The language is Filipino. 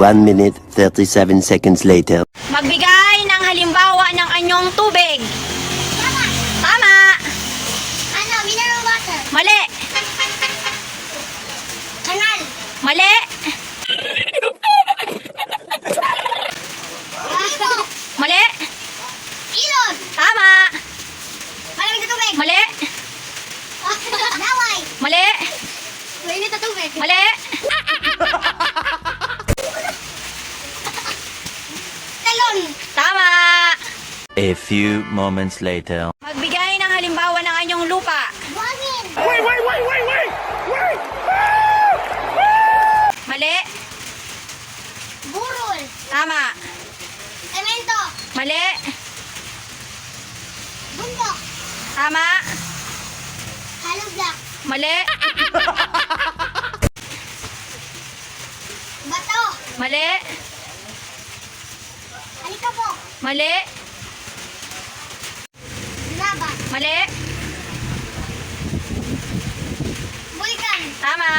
1 minute 37 seconds later. Magbigay ng halimbawa ng anyong tubig. Tama. Tama. Ano, mineral water. Mali. Kanal. Mali. Ligo. Mali. Ilog. Tama. Malamig na tubig. Mali. Laway. Mali. Mainit na tubig. Mali. Talon. Tama. A few moments later. Magbigay ng halimbawa ng anyong lupa. Buhangin. Mali. Burol. Tama. Semento. Mali. Bundok. Tama. Hollow block. Mali. Bato. Mali. Alikabok. Mali. Lava. Mali. Vulkan. Tama.